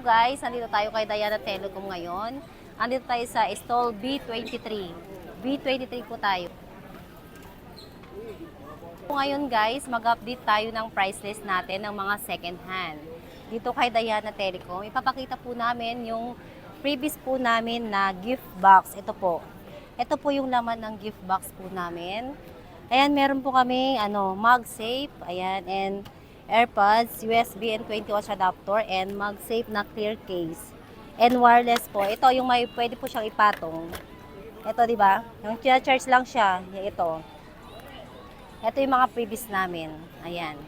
Guys, nandito tayo kay Diana Telecom ngayon. Nandito tayo sa stall B23. B23 po tayo. Ngayon guys, mag-update tayo ng price list natin ng mga second hand. Dito kay Diana Telecom, ipapakita po namin yung previous po namin na gift box. Ito po. Ito po yung laman ng gift box po namin. Ayan, meron po kami MagSafe, ayan, and AirPods, USB and 20 watts adapter, and MagSafe na clear case. And wireless po. Ito yung may pwede po siyang ipatong. Ito, di ba? Yung charge lang siya. Ito. Ito yung mga previous namin. Ayan.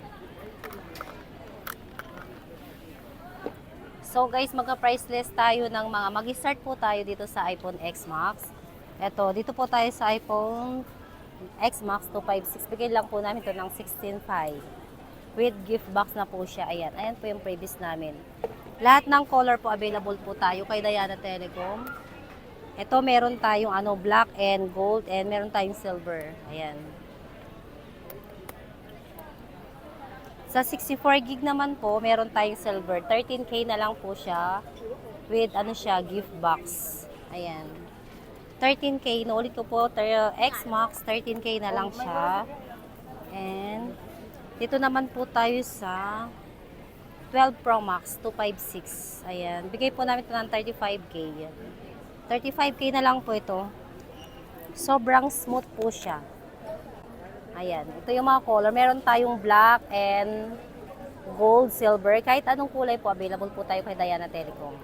So guys, magka-price list tayo ng mga mag-start po tayo dito sa iPhone X Max. Ito, dito po tayo sa iPhone X Max 256. Bigay lang po namin ito ng 16.5. With gift box na po siya. Ayan. Ayan po yung previous namin. Lahat ng color po available po tayo kay Diana Telecom. Ito meron tayong black and gold, and meron tayong silver. Ayan. Sa 64 gig naman po, meron tayong silver. 13K na lang po siya with gift box. Ayan. 13K, naulit ko po, X Max, 13K na lang siya. And dito naman po tayo sa 12 Pro Max 256. Ayan. Bigay po namin ito ng 35K. 35K na lang po ito. Sobrang smooth po siya. Ayan. Ito yung mga color. Meron tayong black and gold, silver. Kahit anong kulay po, available po tayo kay Diana Telecom.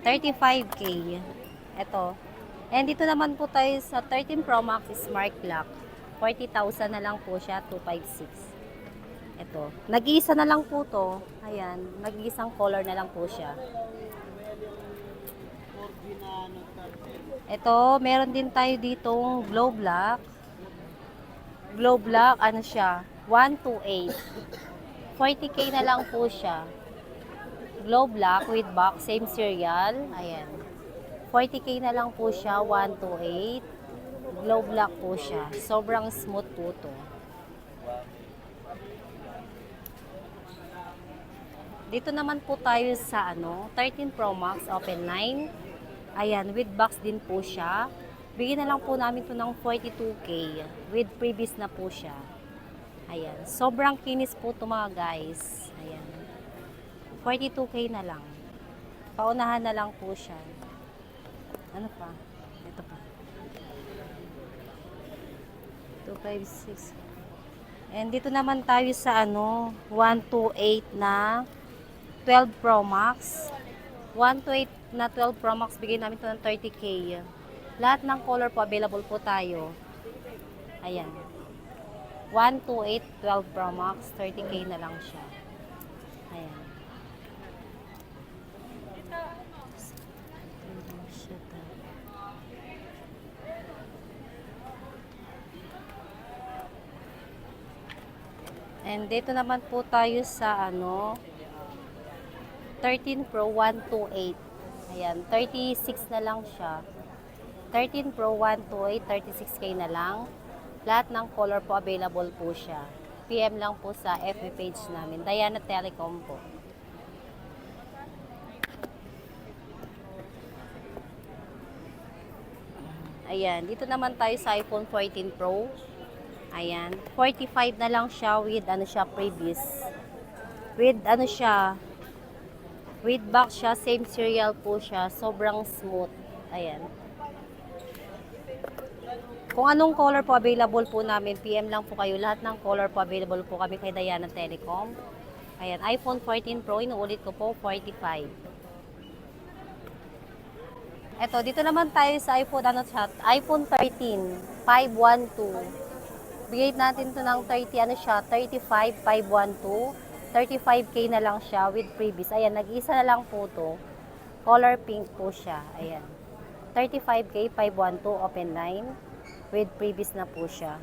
35K. Ito. And dito naman po tayo sa 13 Pro Max Smart Lock. 40,000 na lang po siya, 256. Ito. Nag-iisa na lang po to. Ayan. Nag-iisang color na lang po siya. Ito, meron din tayo ditong glow black. Glow black, siya? 128. 40K na lang po siya. Glow black with box, same serial. Ayan. 40K na lang po siya, 128. Glow black po siya. Sobrang smooth po to. Dito naman po tayo sa 13 Pro Max Open 9. Ayan, with box din po siya. Bigyan na lang po namin to ng 42K. With previous na po siya. Ayan, sobrang kinis po to mga guys. Ayan. 42K na lang. Paunahan na lang po siya. Ano pa? Ito pa. 256. And dito naman tayo sa 128 na 12 Pro Max. 128 na 12 Pro Max, bigay namin ito ng 30K. Lahat ng color po available po tayo. Ayan. 128 12 Pro Max, 30K na lang siya. Ayan. And dito naman po tayo sa 13 Pro 128. Ayan, 36 na lang siya. 13 Pro 128, 36K na lang. Lahat ng color po available po siya. PM lang po sa FB page namin. Diana Telecom po. Ayan, dito naman tayo sa iPhone 14 Pro. Ayan, 45 na lang siya with previous. With with box siya, same serial po siya, sobrang smooth. Ayan. Kung anong color po available po namin, PM lang po kayo. Lahat ng color po available po kami kay Diana Telecom. Ayan, iPhone 14 Pro, inuulit ko po, 45. Eto, dito naman tayo sa iPhone 13, 512. Bigay natin to ng 35, 512. 35K na lang siya with previous. Ayan, nag-isa na lang po to. Color pink po siya. Ayan. 35K, 512, open 9. With previous na po siya.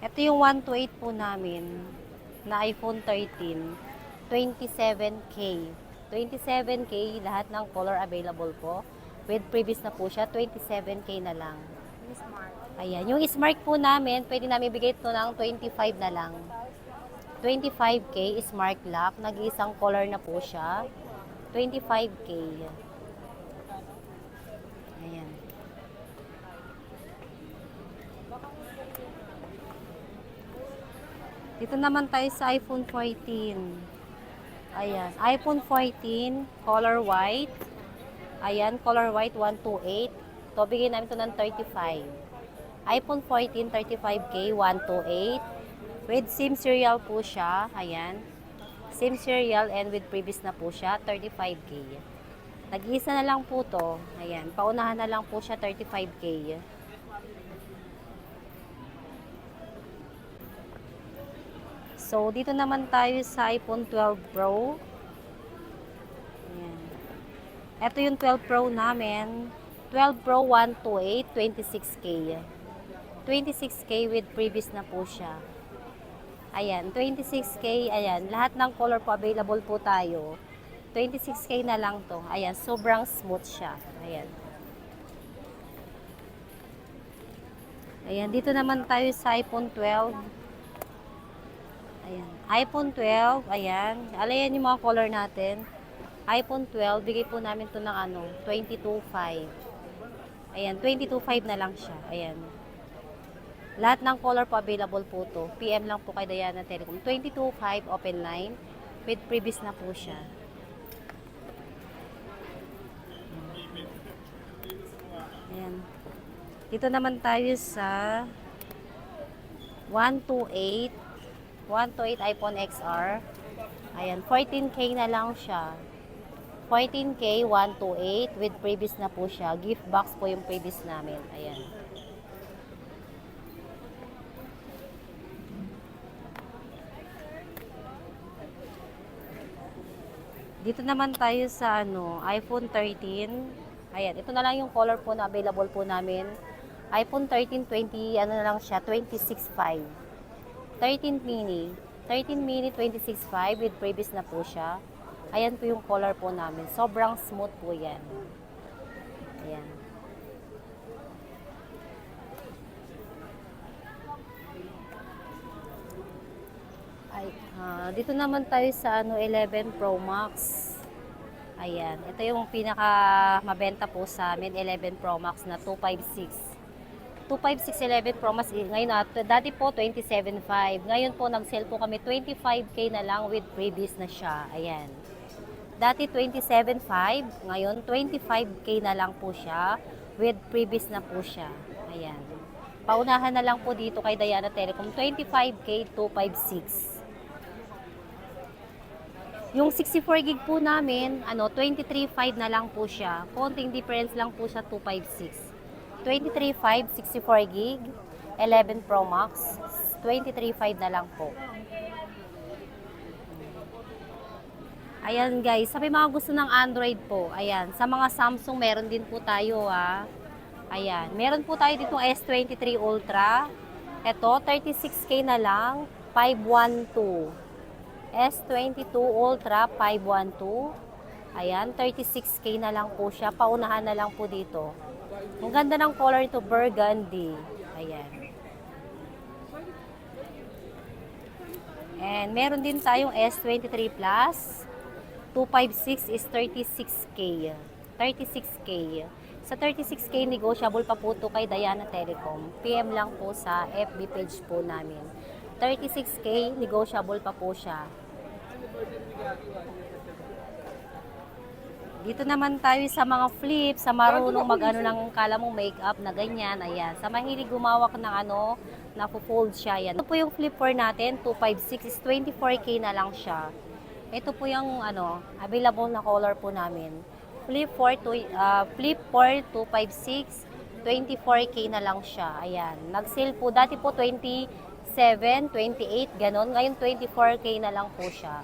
Ito yung 128 po namin na iPhone 13. 27K. 27K, lahat ng color available po. With previous na po siya, 27K na lang. Ayan. Yung Smart po namin, pwede namin ibigay ito ng 25 na lang. 25K Smart Lock. Nag-iisang color na po siya. 25K. Ayan. Dito naman tayo sa iPhone 14. Ayan. iPhone 14, color white. Ayan, color white 128. Ito, bigyan namin ito ng 35. iPhone 14, 35K, 128. With SIM serial po siya. Ayan. SIM serial and with previous na po siya, 35K. Nag-iisa na lang po to. Ayan, paunahan na lang po siya, 35K. So, dito naman tayo sa iPhone 12 Pro. Ayan. Ito yung 12 Pro namin. 12 Pro 128, 26K. 26K with previous na po siya. Ayan, 26K. Ayan, lahat ng color po available po tayo. 26K na lang to. Ayan, sobrang smooth siya. Ayan. Ayan, dito naman tayo sa iPhone 12. Ayan, iPhone 12. Ayan, alayan yung mga color natin. iPhone 12, bigay po namin to ng 22.5. Ayan, 22.5 na lang siya. Ayan. Lahat ng color po available po to. PM lang po kay Diana Telecom. 22.5 open line with previous na po siya. Ayan. Dito naman tayo sa 128 iPhone XR. Ayan, 14K na lang siya. 14K 128 with previous na po siya. Gift box po yung previous namin. Ayan. Dito naman tayo sa iPhone 13. Ayan, ito na lang yung color po na available po namin. iPhone 13 20, na lang siya, 26.5. 13 mini 26.5 with previous na po siya. Ayan po yung color po namin. Sobrang smooth po yan. Ayan. Dito naman tayo sa 11 Pro Max. Ayan. Ito yung pinaka mabenta po sa amin, 11 Pro Max na 256. 256 11 Pro Max. Ngayon dati po 27.5. Ngayon po nag-sell po kami 25K na lang with previous na siya. Ayan. Dati 27.5, ngayon 25K na lang po siya with previous na po siya. Ayan. Paunahan na lang po dito kay Diana Telecom, 25K 256. Yung 64 gig po namin, 23.5 na lang po siya. Konting difference lang po siya, 256. 23.5, 64 gig, 11 Pro Max, 23.5 na lang po. Ayan guys, sa may mga gusto ng Android po, ayan, sa mga Samsung meron din po tayo Ayan, meron po tayo dito S23 Ultra. Ito, 36K na lang, 512. S22 Ultra, 512. Ayan, 36K na lang po siya, paunahan na lang po dito. Ang ganda ng color ito, burgundy. Ayan. And meron din tayong S23 Plus. 256 is 36K. 36K. Sa 36K, negotiable pa po ito kay Diana Telecom. PM lang po sa FB page po namin. 36K, negotiable pa po siya. Dito naman tayo sa mga flip, sa marunong ng kala mong makeup na ganyan, ayan. Sa mahilig gumawak ng na-fold siya, yan. Ito po yung flip 4 natin, 256 is 24K na lang siya. Ito po yung available na color po namin. Flip 4 256, 24K na lang siya, ayan. Nag-sale po, dati po 27, 28, ganon. Ngayon 24K na lang po siya.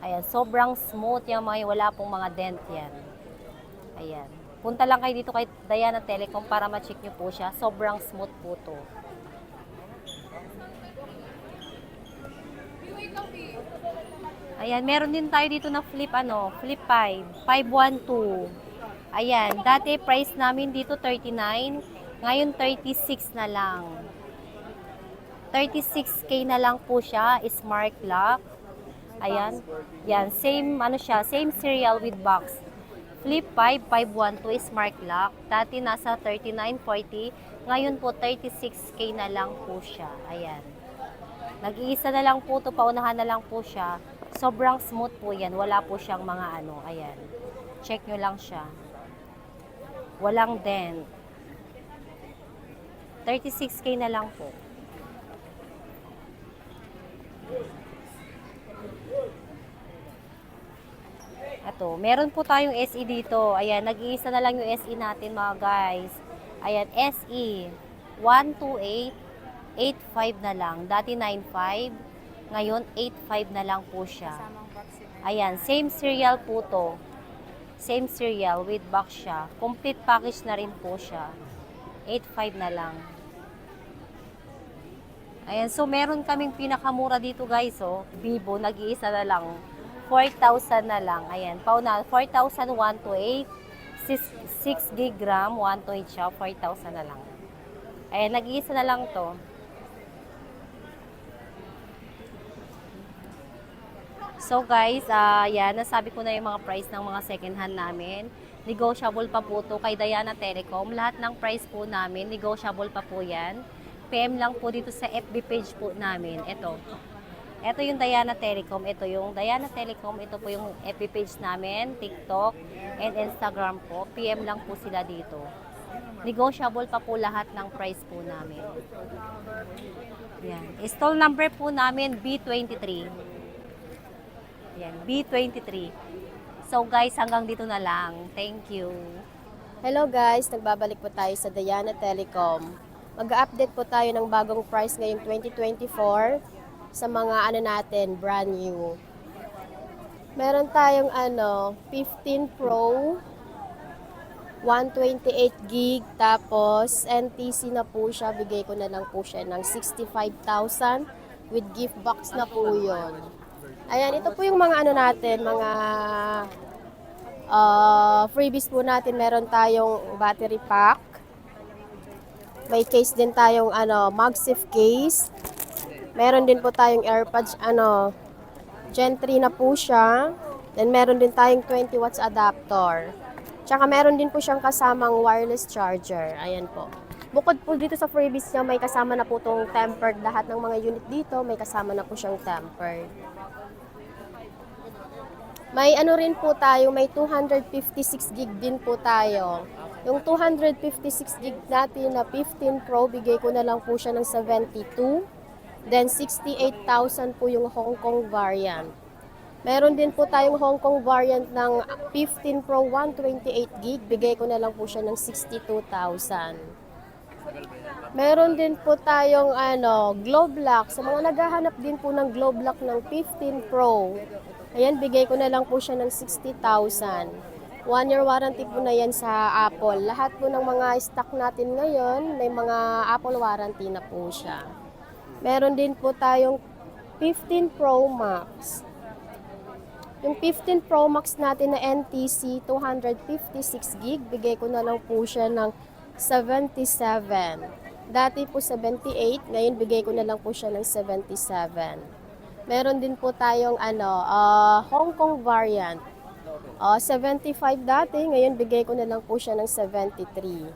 Ayan, sobrang smooth yan, wala pong mga dent yan. Ayan. Punta lang kayo dito kay Diana Telecom para ma-check nyo po siya. Sobrang smooth po to. Ayan, meron din tayo dito na flip, flip 5, 512. Ayan, dati price namin dito 39. Ngayon 36 na lang. 36K na lang po siya, smart lock. Ayan. Yan, same ano siya, same serial with box. Flip 5512 smart lock. Dati nasa 3940, ngayon po 36K na lang po siya. Ayan. Nag-iisa na lang po to, paunahan na lang po siya. Sobrang smooth po yan. Wala po siyang mga ano, ayan. Check nyo lang siya. Walang dent. 36K na lang po. Ito, meron po tayong SE dito. Ayan, nag-iisa na lang yung SE natin mga guys. Ayan, SE 12885 na lang. Dati 95, ngayon 85 na lang po siya. Ayan, same serial po to. Same serial with box siya. Complete package na rin po siya. 85 na lang. Ayan, so meron kaming pinakamura dito guys, oh. Vivo, nag-iisa na lang. 4,000 na lang. Ayan, pauna, 4,128. 6 gig RAM, 128 siya, 4,000 na lang. Ayan, nag-iisa na lang to. So guys, yan, nasabi ko na yung mga price ng mga second hand namin. Negotiable pa po to kay Diana Telecom. Lahat ng price po namin, negotiable pa po yan. PM lang po dito sa FB page po namin. Ito yung Diana Telecom. Ito yung Diana Telecom. Ito po yung FB page namin, TikTok, and Instagram po. PM lang po sila dito. Negotiable pa po lahat ng price po namin. Yan. Stall number po namin, B23. Yan, B23. So guys, hanggang dito na lang. Thank you. Hello guys, nagbabalik po tayo sa Diana Telecom. Mag-update po tayo ng bagong price ngayong 2024 sa mga ano natin, brand new. Meron tayong 15 Pro, 128 gig, tapos NTC na po siya. Bigay ko na lang po siya ng 65,000 with gift box na po yun. Ayan, ito po yung mga ano natin, mga freebies po natin. Meron tayong battery pack. May case din tayong MagSafe case. Meron din po tayong AirPods, Gen 3 na po siya. Then meron din tayong 20 watts adapter. Tsaka meron din po siyang kasamang wireless charger. Ayan po. Bukod po dito sa freebies niya, may kasama na po itong tempered. Lahat ng mga unit dito, may kasama na po siyang tempered. May rin po tayo, may 256 gig din po tayo. Yung 256 gig natin na 15 Pro, bigay ko na lang po siya ng 72. Then 68,000 po yung Hong Kong variant. Meron din po tayong Hong Kong variant ng 15 Pro 128 gig, bigay ko na lang po siya ng 62,000. Meron din po tayong globe lock. Sa mga naghahanap din po ng globe lock ng 15 Pro, ayan, bigay ko na lang po siya ng 60,000. 1-year warranty po na yan sa Apple. Lahat po ng mga stock natin ngayon, may mga Apple warranty na po siya. Meron din po tayong 15 Pro Max. Yung 15 Pro Max natin na NTC 256 gig, bigay ko na lang po siya ng 77. Dati po 78, ngayon bigay ko na lang po siya ng 77. Meron din po tayong Hong Kong variant. 75 dati, ngayon bigay ko na lang po siya ng 73.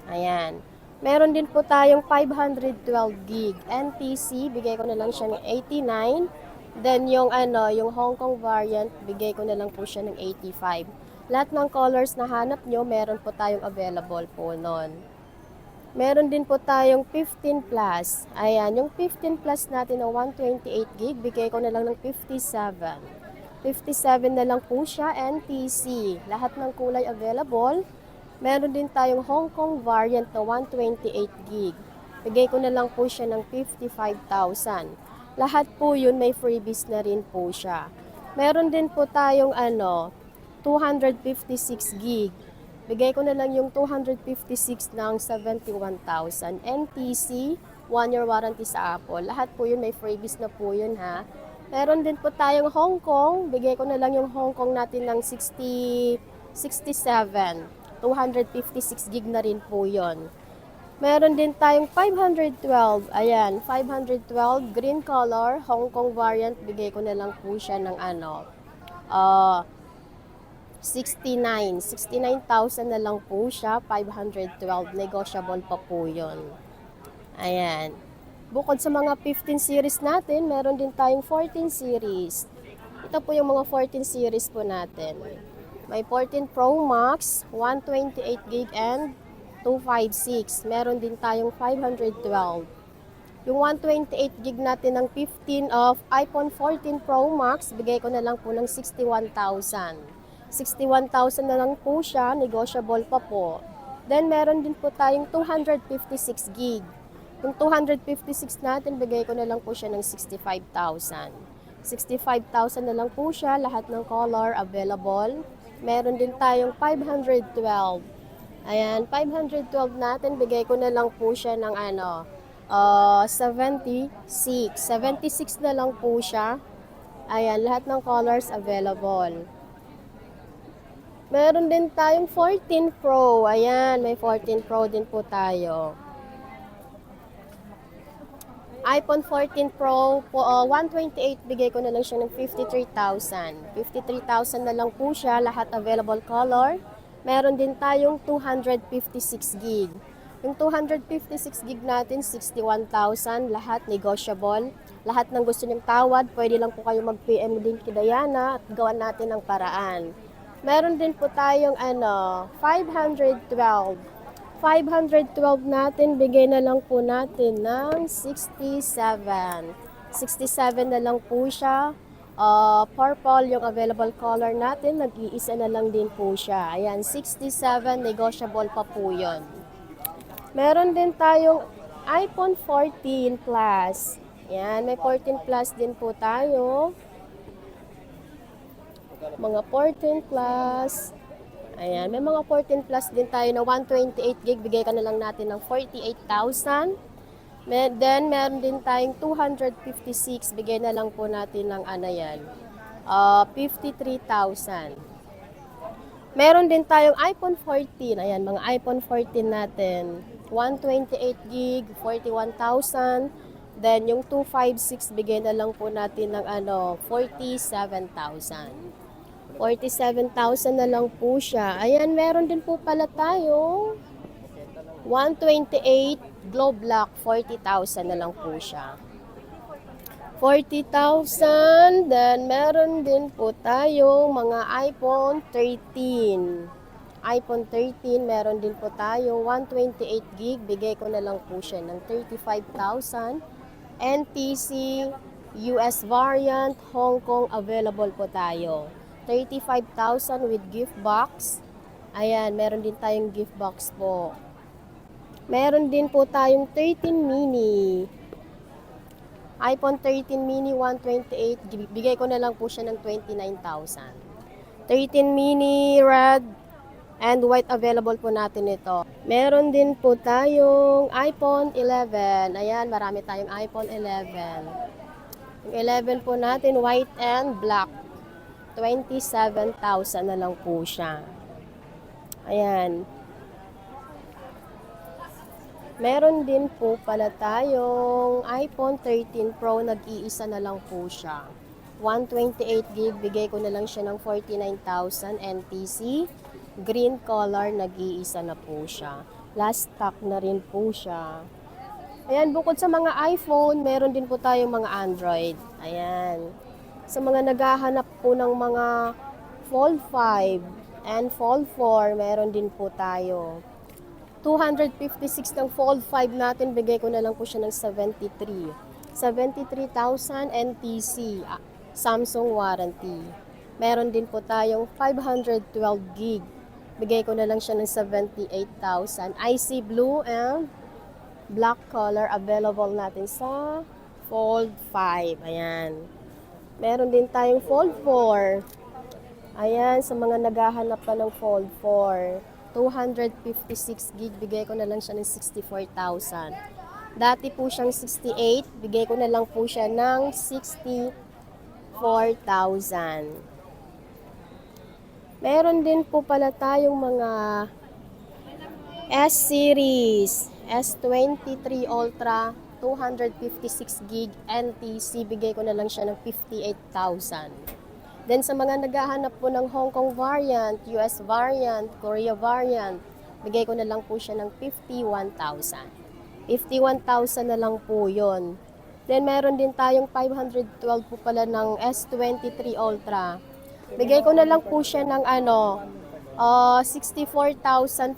Ayan. Meron din po tayong 512 gig NTC, bigay ko na lang siya ng 89. Then yung Hong Kong variant, bigay ko na lang po siya ng 85. Lahat ng colors na hanap nyo, meron po tayong available po nun. Meron din po tayong 15 plus. Ayan, yung 15 plus natin na 128 gig, bigay ko na lang ng 57. 57 na lang po siya, NTC. Lahat ng kulay available. Meron din tayong Hong Kong variant na 128 gig. Bigay ko na lang po siya ng 55,000. Lahat po yun may freebies na rin po siya. Meron din po tayong 256 gig. Bigay ko na lang yung 256 ng 71,000. NTC, 1-year warranty sa Apple. Lahat po yun may freebies na po yun ha. Meron din po tayong Hong Kong. Bigay ko na lang yung Hong Kong natin ng 67. 256 gig na rin po yon. Meron din tayong 512. Ayan, 512 green color, Hong Kong variant. Bigay ko na lang po siya ng 69,000 na lang po siya. 512. Negotiable pa po yun. Ayan. Bukod sa mga 15 series natin, meron din tayong 14 series. Ito po yung mga 14 series po natin. May 14 Pro Max, 128 gig and 256. Meron din tayong 512. Yung 128 gig natin ng 15 of iPhone 14 Pro Max, bigay ko na lang po ng 61,000. 61,000 na lang po siya, negotiable pa po. Then meron din po tayong 256 gig. Yung 256 natin, bigay ko na lang po siya ng 65,000. 65,000 na lang po siya, lahat ng color available. Meron din tayong 512. Ayan, 512 natin, bigay ko na lang po siya ng 76. 76 na lang po siya. Ayan, lahat ng colors available. Meron din tayong 14 Pro. Ayan, may 14 Pro din po tayo. iPhone 14 Pro, 128, bigay ko na lang siya ng 53,000. 53,000 na lang po siya, lahat available color. Meron din tayong 256 gig. Yung 256 gig natin, 61,000, lahat negotiable. Lahat ng gusto niyong tawad, pwede lang po kayo mag-PM din kay Diana at gawan natin ng paraan. Meron din po tayong 512. 512 natin, bigay na lang po natin ng 67. 67 na lang po siya. Purple yung available color natin, nag-iisa na lang din po siya. Ayan, 67, negotiable pa po yun. Meron din tayong iPhone 14 Plus. Ayan, may 14 Plus din po tayo. Mga 14 Plus. Ayan, may mga 14 Plus din tayo na 128 gig. Bigay ka na lang natin ng 48,000. Then, meron din tayong 256. Bigay na lang po natin ng 53,000. Meron din tayong iPhone 14. Ayan, mga iPhone 14 natin. 128 gig, 41,000. Then, yung 256, bigay na lang po natin ng 47,000. 47,000 na lang po siya. Ayan, meron din po pala tayo 128 Glow Black, 40,000 na lang po siya. 40,000. Then, meron din po tayo mga iPhone 13. iPhone 13, meron din po tayo 128 gig. Bigay ko na lang po siya ng 35,000. NTC, US variant, Hong Kong, available po tayo. 35,000 with gift box. Ayan, meron din tayong gift box po. Meron din po tayong 13 mini. iPhone 13 mini 128, bigay ko na lang po siya ng 29,000. 13 mini red and white, available po natin ito. Meron din po tayong iPhone 11. Ayan, marami tayong iPhone 11. Yung 11 po natin, white and black. 27,000 na lang po siya. Ayan. Meron din po pala tayong iPhone 13 Pro, nag-iisa na lang po siya. 128 gig, bigay ko na lang siya ng 49,000 NTC. Green color, nag-iisa na po siya. Last stock na rin po siya. Ayan, bukod sa mga iPhone, meron din po tayong mga Android. Ayan. Sa mga naghahanap po ng mga Fold 5 and Fold 4, meron din po tayo. 256 ng Fold 5 natin, bigay ko na lang po siya ng 73. 73,000 NTC, Samsung warranty. Meron din po tayong 512 gig. Bigay ko na lang siya ng 78,000. Icy blue and black color, available natin sa Fold 5. Ayan. Meron din tayong Fold 4. Ayan, sa mga naghahanap pa ng Fold 4. 256 gig, bigay ko na lang siya ng 64,000. Dati po siyang 68, bigay ko na lang po siya ng 64,000. Meron din po pala tayong mga S-series. S23 Ultra 256 gig NTC, bigay ko na lang siya ng 58,000. Then sa mga naghahanap po ng Hong Kong variant, US variant, Korea variant, bigay ko na lang po siya ng 51,000. 51,000 na lang po yon. Then meron din tayong 512 po pala ng S23 Ultra. Bigay ko na lang po siya ng 64,512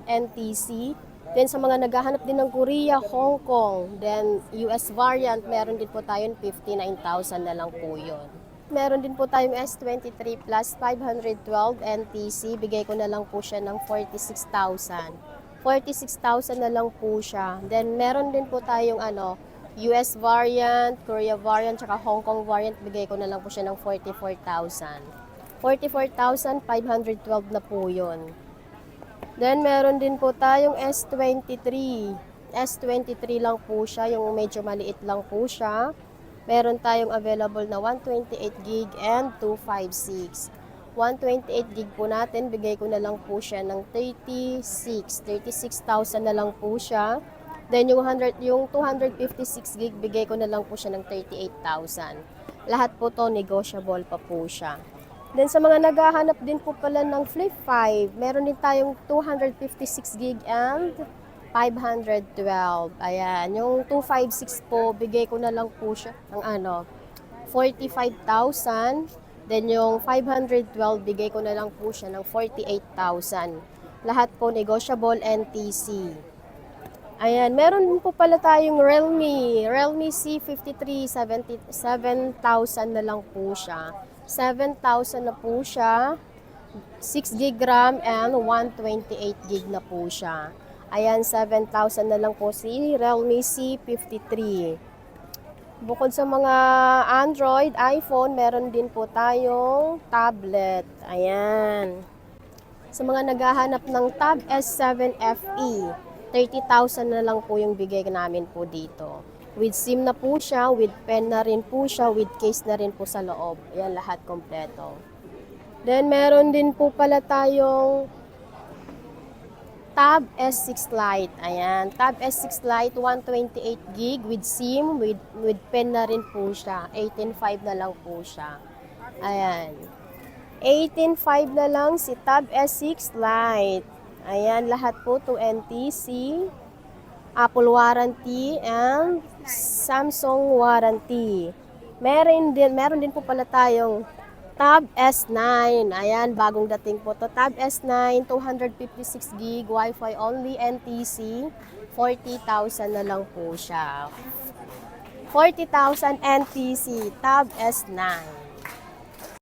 NTC. Then sa mga naghahanap din ng Korea, Hong Kong, then US variant, meron din po tayong 59,000 na lang po yun. Meron din po tayong S23 Plus 512 NTC, bigay ko na lang po siya ng 46,000. 46,000 na lang po siya. Then meron din po tayong US variant, Korea variant, tsaka Hong Kong variant, bigay ko na lang po siya ng 44,000. 44,512 na po yun. Then, meron din po tayong S23. S23 lang po siya, yung medyo maliit lang po siya. Meron tayong available na 128 gig and 256. 128 gig po natin, bigay ko na lang po siya ng 36,000 na lang po siya. Then, yung 256 gig, bigay ko na lang po siya ng 38,000. Lahat po to negotiable pa po siya. Then sa mga naghahanap din po pala ng Flip 5, meron din tayong 256 gig and 512. Ayan, yung 256 po, bigay ko na lang po siya ng 45,000. Then yung 512, bigay ko na lang po siya ng 48,000. Lahat po negotiable NTC. Ayan, meron din po pala tayong Realme C53, 7,000 na lang po siya. 7,000 na po siya, 6 gig RAM and 128 gig na po siya. Ayan, 7,000 na lang po si Realme C53. Bukod sa mga Android, iPhone, meron din po tayong tablet. Ayan. Sa mga naghahanap ng Tab S7 FE, 30,000 na lang po yung bigay namin po dito. With SIM na po siya, with pen na rin po siya, with case na rin po sa loob. Ayan, lahat kompleto. Then, meron din po pala tayong Tab S6 Lite. Ayan, Tab S6 Lite, 128 gig with SIM, with pen na rin po siya. 18,500 na lang po siya. Ayan. 18,500 na lang si Tab S6 Lite. Ayan, lahat po to NTC. Apple warranty and Samsung warranty. Meron din po pala tayong Tab S9. Ayan, bagong dating po to. Tab S9, 256 gig, Wi-Fi only, NTC. 40,000 na lang po siya. 40,000 NTC, Tab S9.